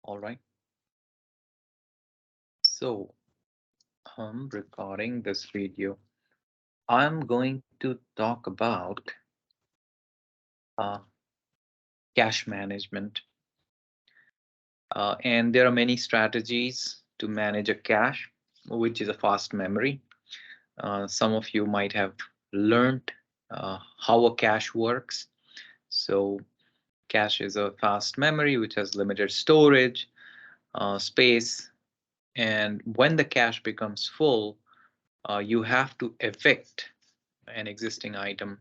All right. So I'm recording this video. I'm going to talk about uh, cache management. And there are many strategies to manage a cache, which is a fast memory. Some of you might have learned how a cache works. So cache is a fast memory which has limited storage, space, and when the cache becomes full, you have to evict an existing item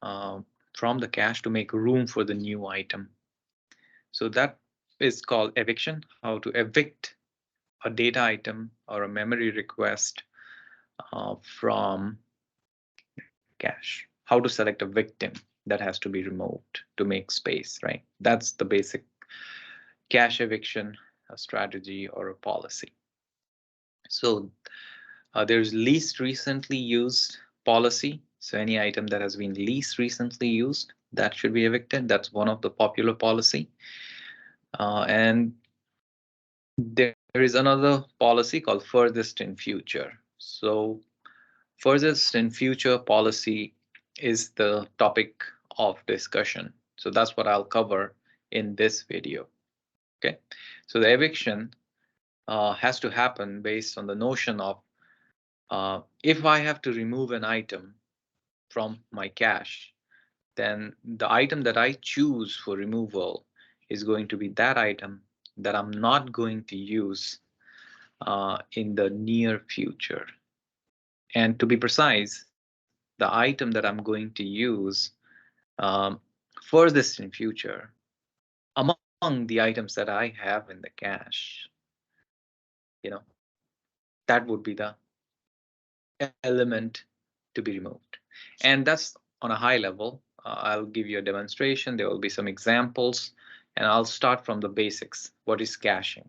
uh, from the cache to make room for the new item. So that is called eviction, how to evict a data item or a memory request from cache, how to select a victim that has to be removed to make space, right? That's the basic cache eviction strategy or a policy. So there's least recently used policy. So any item that has been least recently used, that should be evicted. That's one of the popular policy. And there is another policy called furthest in future. So furthest in future policy is the topic of discussion. So that's what I'll cover in this video. Okay. So the eviction has to happen based on the notion of if I have to remove an item from my cache, then the item that I choose for removal is going to be that item that I'm not going to use in the near future. And to be precise, the item that I'm going to use um, furthest in future among the items that I have in the cache, you know, that would be the element to be removed. And that's on a high level. I'll give you a demonstration. There will be some examples, and I'll start from the basics. What is caching?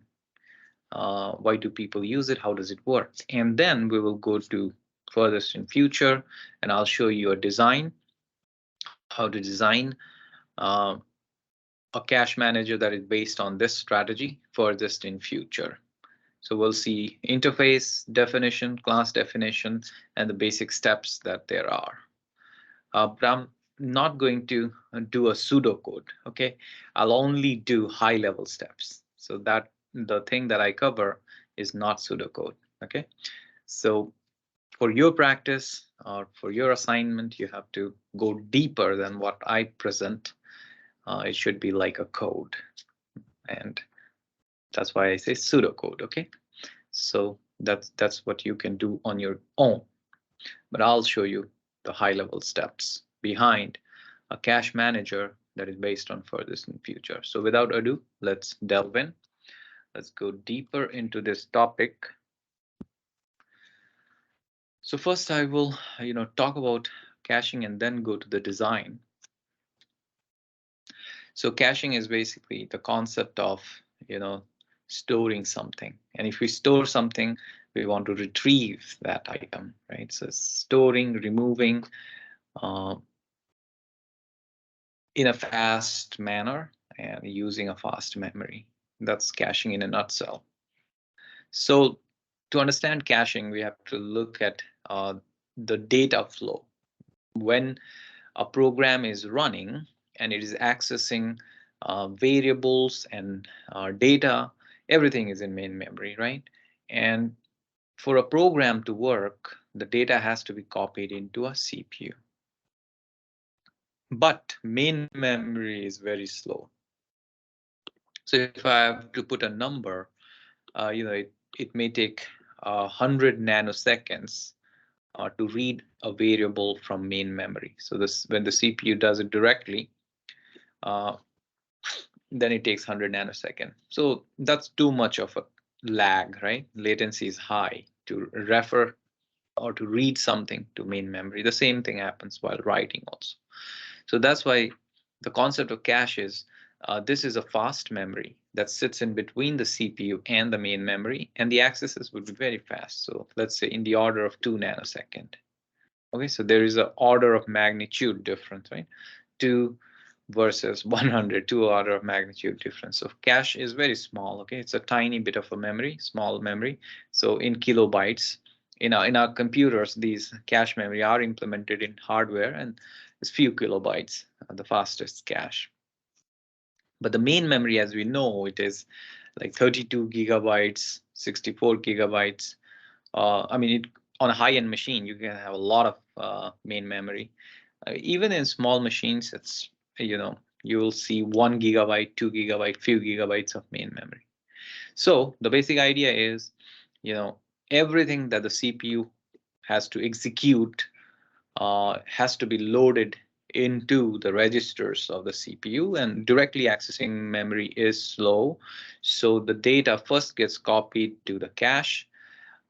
Why do people use it? How does it work? And then we will go to furthest in future, and I'll show you a design, how to design uh, a cache manager that is based on this strategy, furthest in future. So we'll see interface definition, class definition, and the basic steps that there are. But I'm not going to do a pseudocode, okay? I'll only do high level steps. So that the thing that I cover is not pseudocode, okay? So for your practice or for your assignment, you have to go deeper than what I present. It should be like a code. And that's why I say pseudocode, okay? So that's what you can do on your own. But I'll show you the high level steps behind a cache manager that is based on furthest in future. So without ado, let's delve in. Let's go deeper into this topic. So first I will, talk about caching and then go to the design. So caching is basically the concept of, storing something. And if we store something, we want to retrieve that item, right? So storing, removing uh, in a fast manner and using a fast memory. That's caching in a nutshell. So to understand caching, we have to look at the data flow. When a program is running and it is accessing variables and data, everything is in main memory, right? And for a program to work, the data has to be copied into a CPU. But main memory is very slow. So if I have to put a number, it may take 100 nanoseconds to read a variable from main memory. So this, when the CPU does it directly, uh, then it takes 100 nanosecond. So that's too much of a lag, right? Latency is high to refer or to read something to main memory. The same thing happens while writing also. So that's why the concept of cache is this is a fast memory that sits in between the CPU and the main memory, and the accesses would be very fast. So let's say in the order of 2 nanosecond. Okay, so there is an order of magnitude difference, right? 2 versus 100, 2 order of magnitude difference. So cache is very small. Okay, it's a tiny bit of a memory, small memory. So in kilobytes, in our computers, these cache memory are implemented in hardware, and it's few kilobytes, the fastest cache. But the main memory, as we know, it is like 32 gigabytes, 64 gigabytes. I mean, on a high-end machine, you can have a lot of main memory. Even in small machines, it's, you will see 1 gigabyte, 2 gigabyte, few gigabytes of main memory. So the basic idea is, everything that the CPU has to execute has to be loaded into the registers of the CPU, and directly accessing memory is slow. So the data first gets copied to the cache,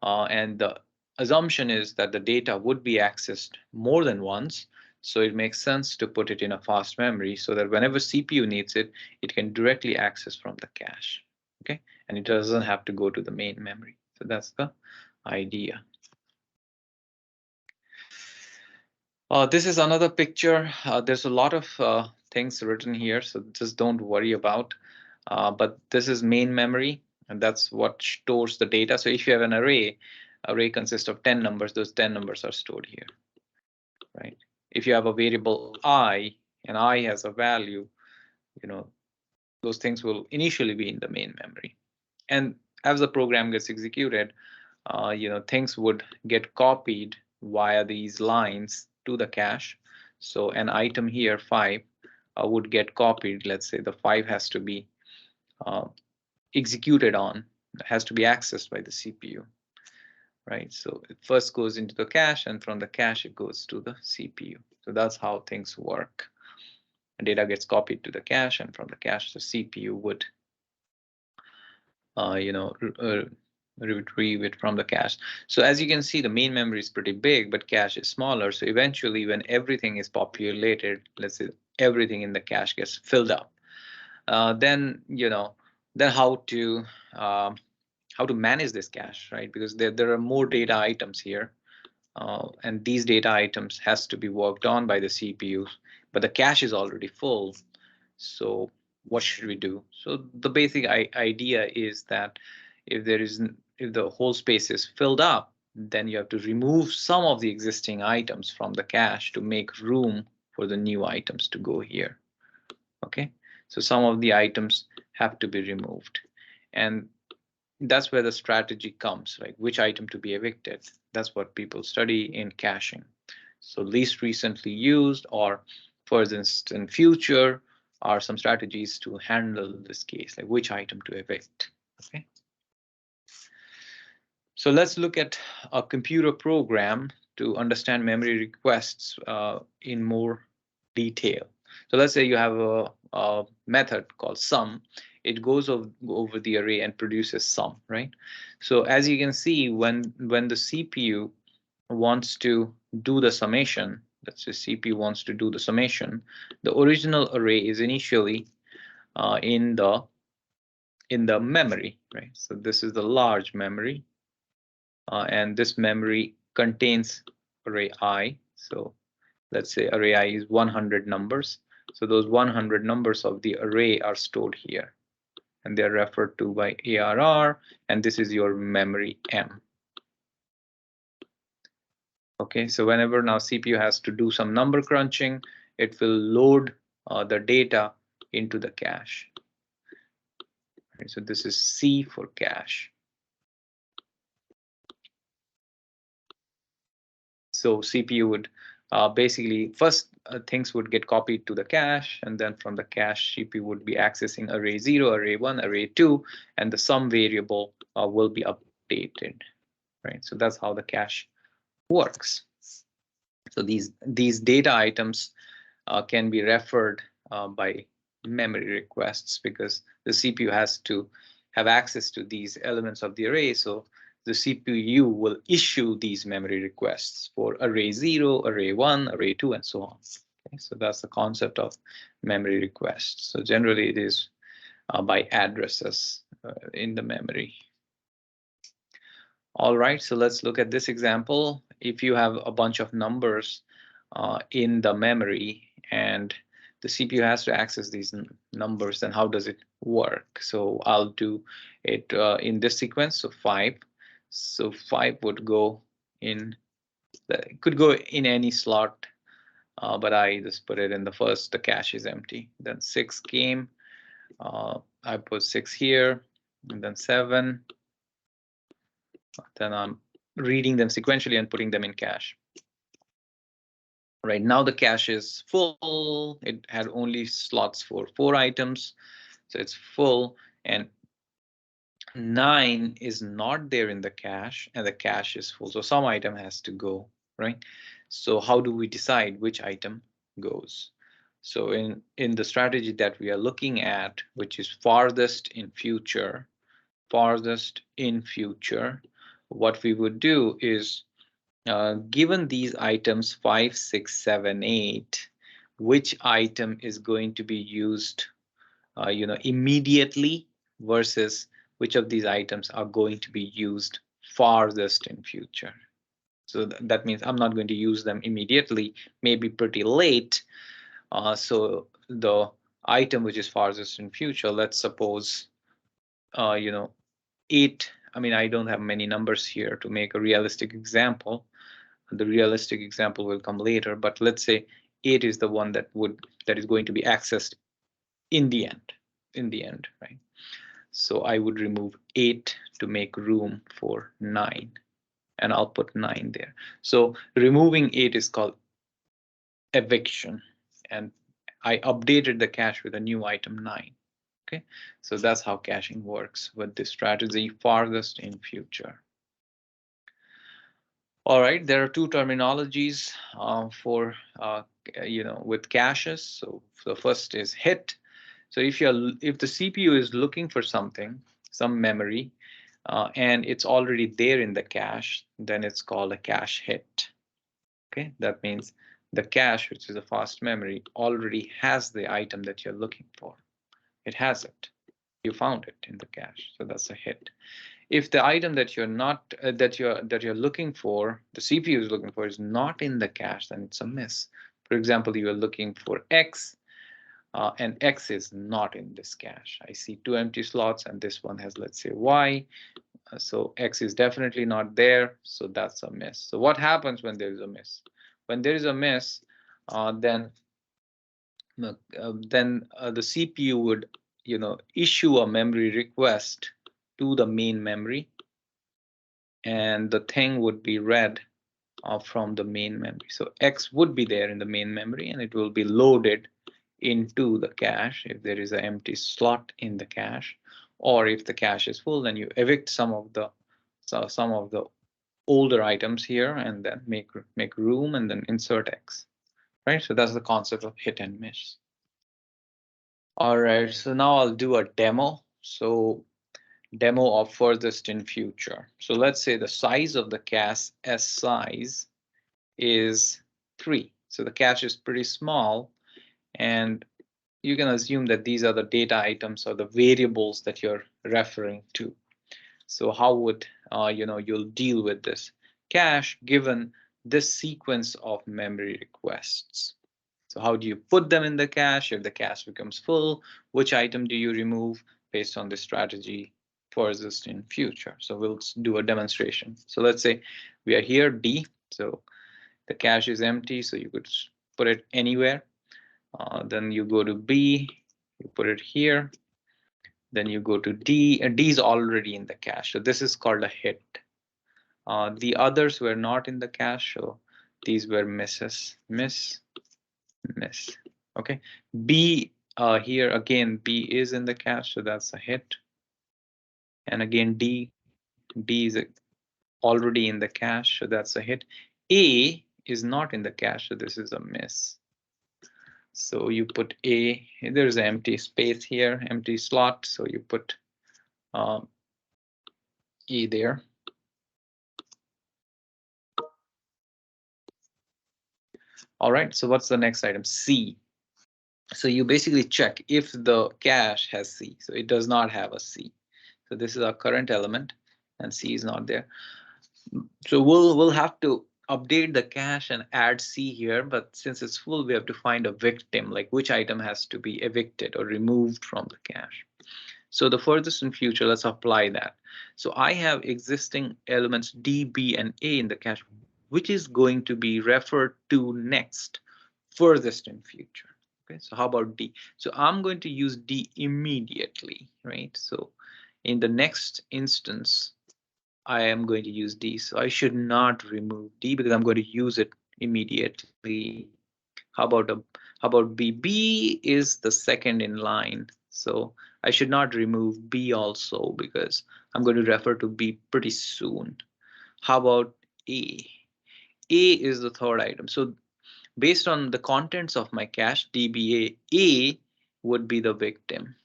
and the assumption is that the data would be accessed more than once. So it makes sense to put it in a fast memory so that whenever CPU needs it, it can directly access from the cache. Okay, and it doesn't have to go to the main memory. So that's the idea. This is another picture. There's a lot of things written here, so just don't worry about. But this is main memory, and that's what stores the data. So if you have an array consists of 10 numbers, those 10 numbers are stored here, right? If you have a variable I, and I has a value, those things will initially be in the main memory. And as the program gets executed, things would get copied via these lines to the cache. So an item here, 5, would get copied. Let's say the 5 has to be executed on, has to be accessed by the CPU, right? So it first goes into the cache, and from the cache it goes to the CPU. So that's how things work. And data gets copied to the cache, and from the cache the CPU would retrieve it from the cache. So as you can see, the main memory is pretty big, but cache is smaller. So eventually, when everything is populated, let's say everything in the cache gets filled up, then how to manage this cache, right? Because there are more data items here, and these data items has to be worked on by the CPU, but the cache is already full. So what should we do? So the basic idea is that if the whole space is filled up, then you have to remove some of the existing items from the cache to make room for the new items to go here. Okay, so some of the items have to be removed, and that's where the strategy comes, like which item to be evicted. That's what people study in caching. So least recently used or furthest-in-future are some strategies to handle this case, like which item to evict. Okay. So let's look at a computer program to understand memory requests in more detail. So let's say you have a method called sum. It goes over the array and produces sum, right? So as you can see, when the CPU wants to do the summation, let's say CPU wants to do the summation, the original array is initially in the memory, right? So this is the large memory, and this memory contains array I. So let's say array I is 100 numbers. So those 100 numbers of the array are stored here, and they're referred to by ARR, and this is your memory M. Okay, so whenever now CPU has to do some number crunching, it will load the data into the cache. Okay, so this is C for cache. So CPU would basically first things would get copied to the cache, and then from the cache CPU would be accessing array 0, array 1, array 2, and the sum variable will be updated, right? So that's how the cache works. So these data items can be referred by memory requests because the CPU has to have access to these elements of the array. So the CPU will issue these memory requests for array 0, array 1, array 2, and so on. Okay, so that's the concept of memory requests. So generally it is by addresses in the memory. All right, so let's look at this example. If you have a bunch of numbers in the memory and the CPU has to access these numbers, then how does it work? So I'll do it in this sequence. So 5. So 5 would go in, it could go in any slot, but I just put it in the first, the cache is empty. Then 6 came, I put 6 here, and then 7. Then I'm reading them sequentially and putting them in cache. Right now the cache is full. It had only slots for 4 items, so it's full, and 9 is not there in the cache, and the cache is full. So some item has to go, right? So how do we decide which item goes? So in the strategy that we are looking at, which is farthest in future, what we would do is, given these items 5, 6, 7, 8, which item is going to be used immediately versus which of these items are going to be used farthest in future. So that means I'm not going to use them immediately, maybe pretty late. So the item which is farthest in future, let's suppose 8. I mean, I don't have many numbers here to make a realistic example. The realistic example will come later, but let's say 8 is the one that is going to be accessed in the end, right? So I would remove 8 to make room for 9, and I'll put 9 there. So removing 8 is called eviction, and I updated the cache with a new item 9. Okay, so that's how caching works with this strategy, farthest in future. All right, there are 2 terminologies for with caches. So the first is hit. So if the CPU is looking for something, some memory, and it's already there in the cache, then it's called a cache hit. Okay, that means the cache, which is a fast memory, already has the item that you're looking for. It has it. You found it in the cache, so that's a hit. If the item that you're not that you're looking for, the CPU is looking for, is not in the cache, then it's a miss. For example, you are looking for X, and X is not in this cache. I see 2 empty slots, and this one has, let's say, Y. So X is definitely not there, so that's a miss. So what happens when there is a miss? When there is a miss, then the CPU would issue a memory request to the main memory, and the thing would be read from the main memory. So X would be there in the main memory, and it will be loaded into the cache if there is an empty slot in the cache, or if the cache is full, then you evict some of the older items here, and then make room, and then insert X. Right. So that's the concept of hit and miss. All right. So now I'll do a demo. So demo of furthest in future. So let's say the size of the cache, S size, is 3. So the cache is pretty small, and you can assume that these are the data items or the variables that you're referring to. So how would you'll deal with this cache given this sequence of memory requests? So how do you put them in the cache? If the cache becomes full, which item do you remove based on the strategy furthest in future? So we'll do a demonstration. So let's say we are here, D. So the cache is empty, so you could put it anywhere. Then you go to B, you put it here. Then you go to D, and D is already in the cache. So this is called a hit. The others were not in the cache, so these were misses. Miss. Okay. B here again, B is in the cache, so that's a hit. And again, D is already in the cache, so that's a hit. A is not in the cache, so this is a miss. So you put A, there's an empty space here, empty slot, so you put E there. All right, so what's the next item? C. So you basically check if the cache has C. So it does not have a C. So this is our current element, and C is not there. So we'll have to update the cache and add C here, but since it's full, we have to find a victim, like which item has to be evicted or removed from the cache. So the furthest in future, let's apply that. So I have existing elements D, B, and A in the cache, which is going to be referred to next, furthest in future. Okay, so how about D? So I'm going to use D immediately, right? So in the next instance, I am going to use D. So I should not remove D because I'm going to use it immediately. How about B? B is the second in line. So I should not remove B also because I'm going to refer to B pretty soon. How about A? A is the third item. So based on the contents of my cache, DBA, A would be the victim.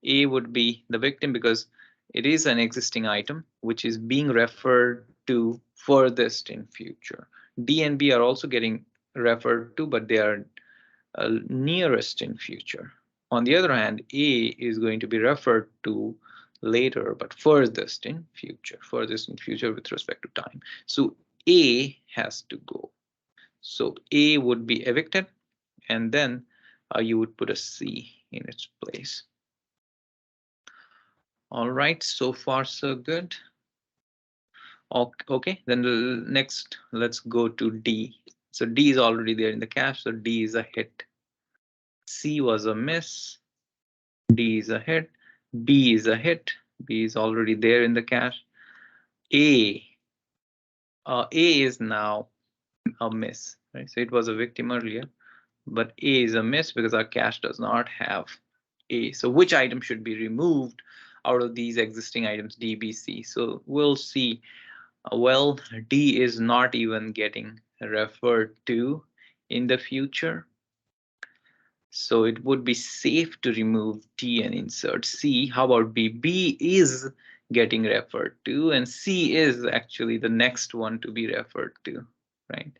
A would be the victim because it is an existing item which is being referred to furthest in future. D and B are also getting referred to, but they are nearest in future. On the other hand, A is going to be referred to later, but furthest in future with respect to time. So A has to go. So A would be evicted, and then you would put a C in its place. All right, so far so good. Okay, then next let's go to D. So D is already there in the cache, so D is a hit. C was a miss. D is a hit. B is a hit. B is already there in the cache. A is now a miss, right? So it was a victim earlier, but A is a miss because our cache does not have A. So which item should be removed out of these existing items, D, B, C? So we'll see. Well, D is not even getting referred to in the future. So it would be safe to remove D and insert C. How about B? B is getting referred to, and C is actually the next one to be referred to, right?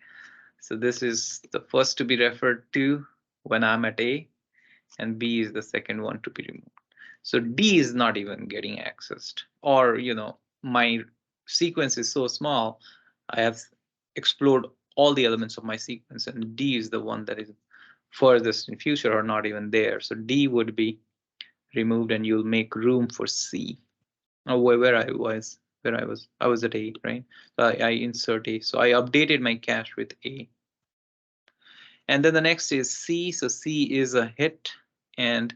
So this is the first to be referred to when I'm at A, and B is the second one to be removed. So D is not even getting accessed, or my sequence is so small, I have explored all the elements of my sequence, and D is the one that is furthest in future or not even there. So D would be removed, and you'll make room for C. Oh, where I was at A, right? So I insert A. So I updated my cache with A. And then the next is C. So C is a hit, and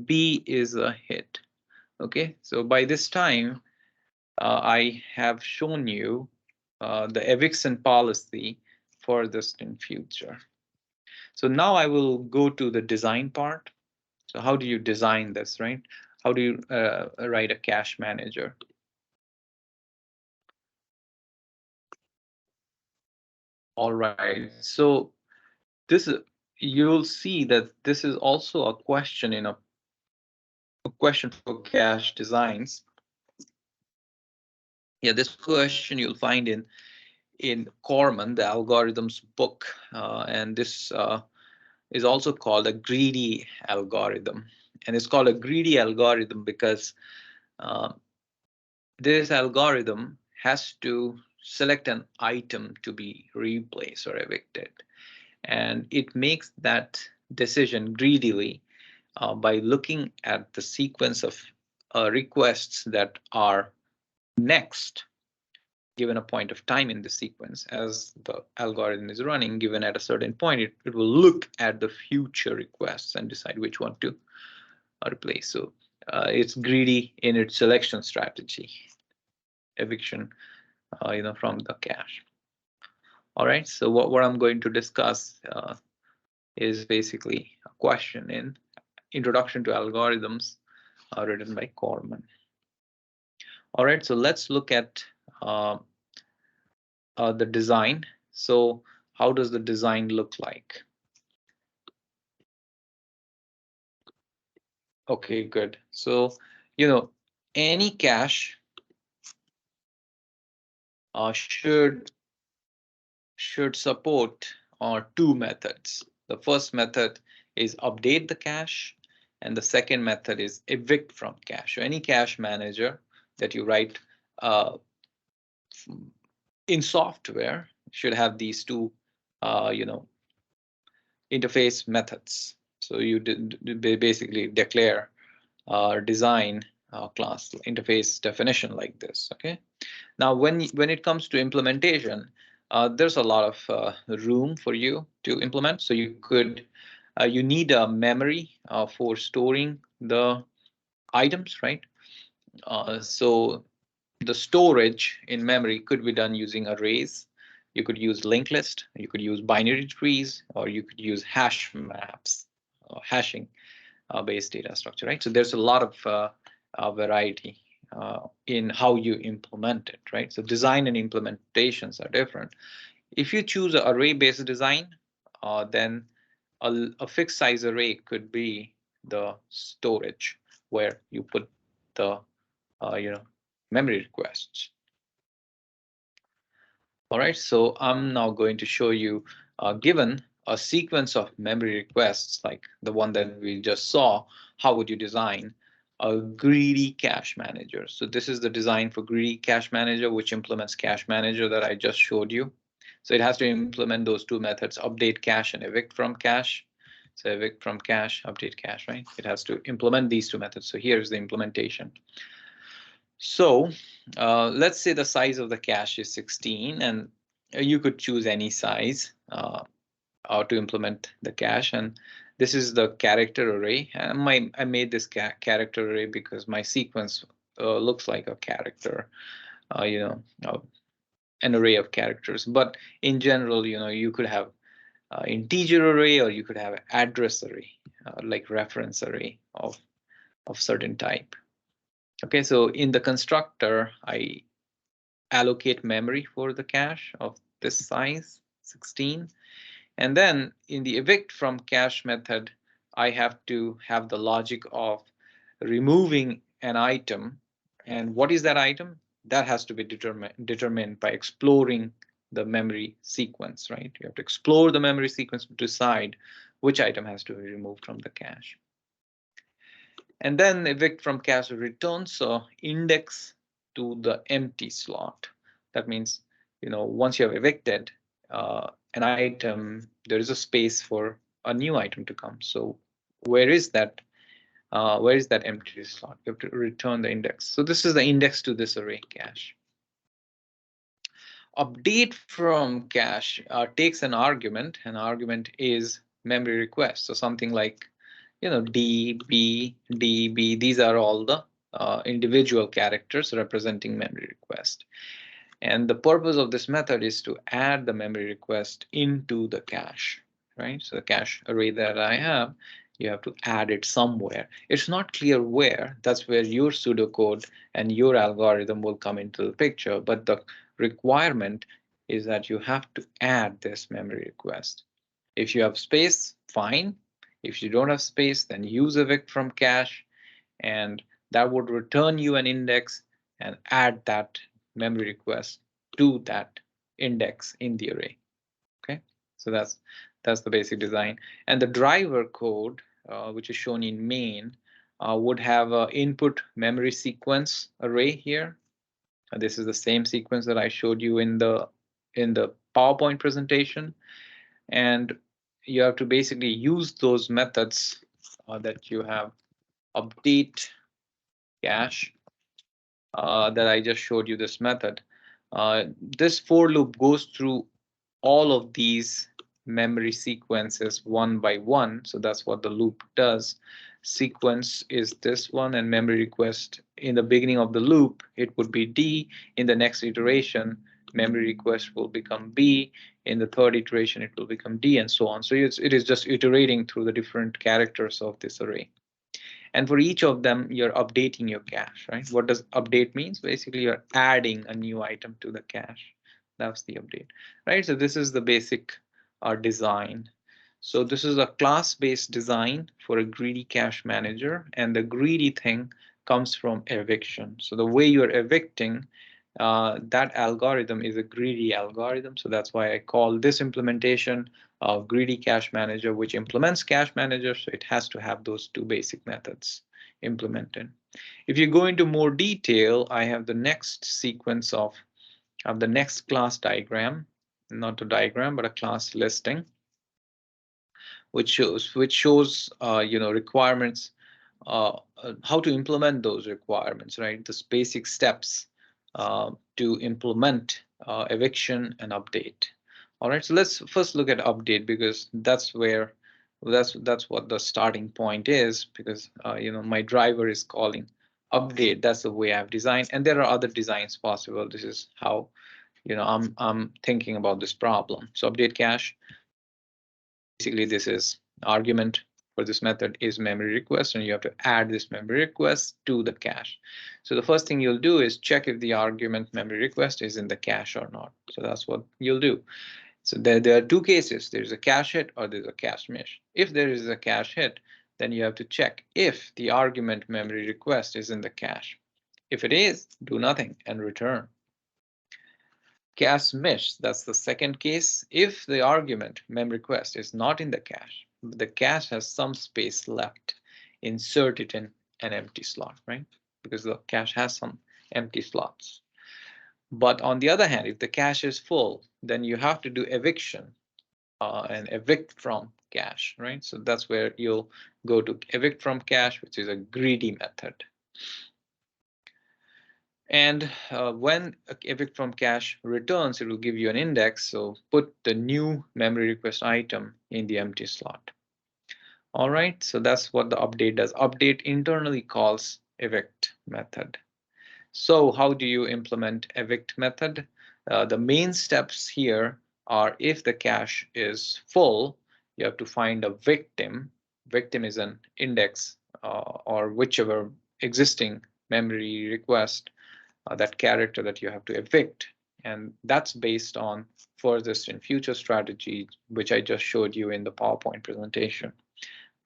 B is a hit. Okay, so by this time, I have shown you the eviction policy furthest in future. So now I will go to the design part. So how do you design this, right? How do you write a cache manager? All right, so this is, you'll see that this is also a question in a question for cache designs. Yeah, this question you'll find in Corman, the algorithms book, and this is also called a greedy algorithm. And it's called a greedy algorithm because uh, this algorithm has to select an item to be replaced or evicted. And it makes that decision greedily by looking at the sequence of requests that are next given a point of time in the sequence. As the algorithm is running, given at a certain point, it will look at the future requests and decide which one to replace. So it's greedy in its selection strategy, eviction, from the cache. All right, so what I'm going to discuss is basically a question in Introduction to Algorithms written by Corman. All right, so let's look at the design. So how does the design look like? Okay, good. So, any cache should support two methods. The first method is update the cache, and the second method is evict from cache. So any cache manager that you write in software should have these two, interface methods. So you basically declare design class interface definition like this. Okay. Now, when it comes to implementation, there's a lot of room for you to implement. So you need a memory for storing the items, right? So the storage in memory could be done using arrays. You could use linked list, you could use binary trees, or you could use hash maps, hashing based data structure, right? So there's a lot of variety in how you implement it, right? So design and implementations are different. If you choose an array-based design, then a fixed size array could be the storage where you put the memory requests. All right, so I'm now going to show you, given a sequence of memory requests like the one that we just saw, how would you design a greedy cache manager? So this is the design for greedy cache manager, which implements cache manager that I just showed you. So it has to implement those two methods, update cache and evict from cache. So evict from cache, update cache, right? It has to implement these two methods. So here's the implementation. So let's say the size of the cache is 16, and you could choose any size to implement the cache. And this is the character array. And I made this character array because my sequence looks like a character, an array of characters. But in general, you could have integer array, or you could have address array, like reference array of certain type. Okay, so in the constructor, I allocate memory for the cache of this size, 16. And then in the evict from cache method, I have to have the logic of removing an item. And what is that item? That has to be determined by exploring the memory sequence, right? You have to explore the memory sequence to decide which item has to be removed from the cache. And then evict from cache returns so index to the empty slot. That means, once you have evicted an item, there is a space for a new item to come. So where is that empty slot? You have to return the index. So this is the index to this array cache. Update from cache takes an argument. An argument is memory request. So something like, D, B, D, B. These are all the individual characters representing memory request. And the purpose of this method is to add the memory request into the cache, right? So the cache array that I have, you have to add it somewhere. It's not clear where. That's where your pseudocode and your algorithm will come into the picture. But the requirement is that you have to add this memory request. If you have space, fine. If you don't have space, then use evict from cache, and that would return you an index and add that memory request to that index in the array. Okay, so that's the basic design. And the driver code, which is shown in main, would have an input memory sequence array here. This is the same sequence that I showed you in the PowerPoint presentation, and you have to basically use those methods that you have update cache that I just showed you, this method. This for loop goes through all of these memory sequences one by one. So that's what the loop does. Sequence is this one, and memory request in the beginning of the loop, it would be D. In the next iteration, memory request will become B. In the third iteration, it will become D, and so on. So it is just iterating through the different characters of this array. And for each of them, you're updating your cache, right? What does update means? Basically, you're adding a new item to the cache. That's the update, right? So this is the basic design. So this is a class-based design for a greedy cache manager, and the greedy thing comes from eviction. So the way you're evicting, that algorithm is a greedy algorithm. So that's why I call this implementation of greedy cache manager, which implements cache manager. So it has to have those two basic methods implemented. If you go into more detail, I have the next sequence of the next class diagram. not a diagram, but a class listing, which shows requirements, how to implement those requirements, right? The basic steps to implement eviction and update. All right, so let's first look at update, because that's where that's what the starting point is, because my driver is calling update. That's the way I've designed, and there are other designs possible. This is how I'm thinking about this problem. So update cache, basically this is argument for this method is memory request, and you have to add this memory request to the cache. So the first thing you'll do is check if the argument memory request is in the cache or not. So that's what you'll do. So there are two cases. There's a cache hit or there's a cache miss. If there is a cache hit, then you have to check if the argument memory request is in the cache. If it is, do nothing and return. Cache miss, that's the second case. If the argument memRequest is not in the cache, the cache has some space left, insert it in an empty slot, right? Because the cache has some empty slots. But on the other hand, if the cache is full, then you have to do eviction and evict from cache, right? So that's where you'll go to evict from cache, which is a greedy method. And when evict from cache returns, it will give you an index. So put the new memory request item in the empty slot. All right, so that's what the update does. Update internally calls evict method. So how do you implement evict method? The main steps here are, if the cache is full, you have to find a victim. Victim is an index or whichever existing memory request, that character that you have to evict. And that's based on Furthest-in-Future strategy, which I just showed you in the PowerPoint presentation,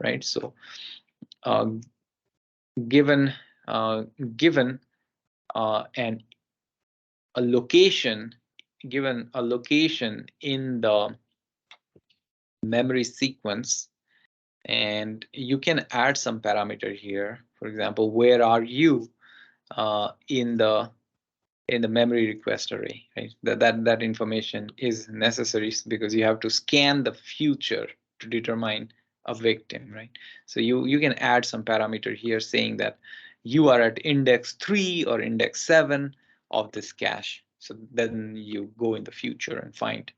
right? So given given a location, given a location in the memory sequence, and you can add some parameter here. For example, where are you in the memory request array, right? That information is necessary because you have to scan the future to determine a victim, right? So you can add some parameter here saying that you are at index 3 or index 7 of this cache. So then you go in the future and find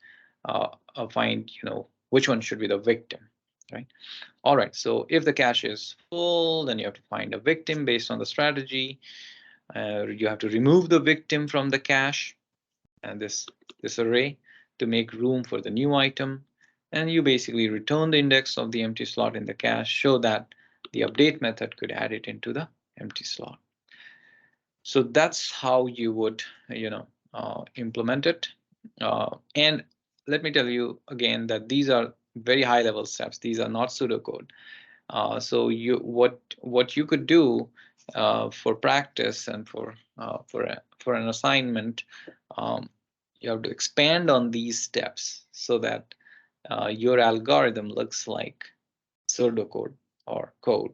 which one should be the victim, right? All right, so if the cache is full, then you have to find a victim based on the strategy. You have to remove the victim from the cache and this array to make room for the new item. And you basically return the index of the empty slot in the cache so that the update method could add it into the empty slot. So that's how you would, implement it. And let me tell you again that these are very high level steps. These are not pseudocode. So what you could do for practice and for an assignment, you have to expand on these steps so that your algorithm looks like pseudocode or code.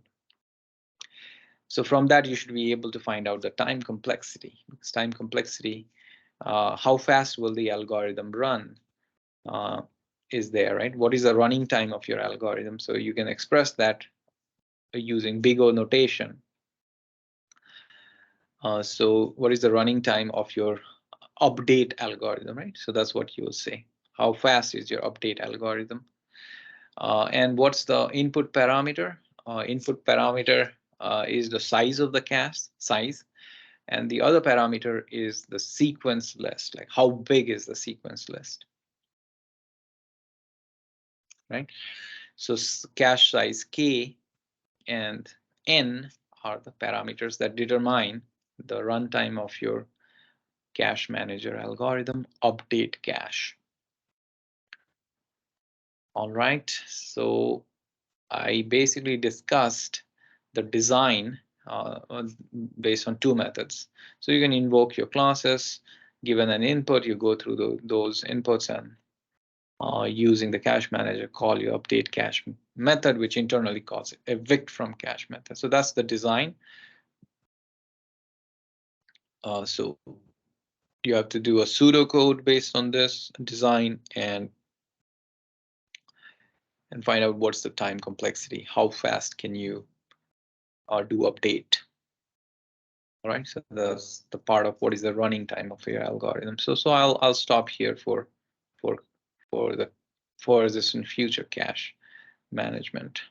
So from that, you should be able to find out the time complexity. Because time complexity, how fast will the algorithm run, is there, right? What is the running time of your algorithm? So you can express that using big O notation. So what is the running time of your update algorithm, right? So that's what you will say. How fast is your update algorithm? And what's the input parameter? Input parameter is the size of the cache, size. And the other parameter is the sequence list, like how big is the sequence list, right? So cache size K and N are the parameters that determine the runtime of your cache manager algorithm, update cache. All right, so I basically discussed the design based on two methods. So you can invoke your classes, given an input, you go through those inputs and using the cache manager, call your update cache method, which internally calls it evict from cache method. So that's the design. So You have to do a pseudocode based on this design and find out what's the time complexity. How fast can you do update? All right, so that's the part of what is the running time of your algorithm. So I'll stop here for the Furthest-in-Future cache management.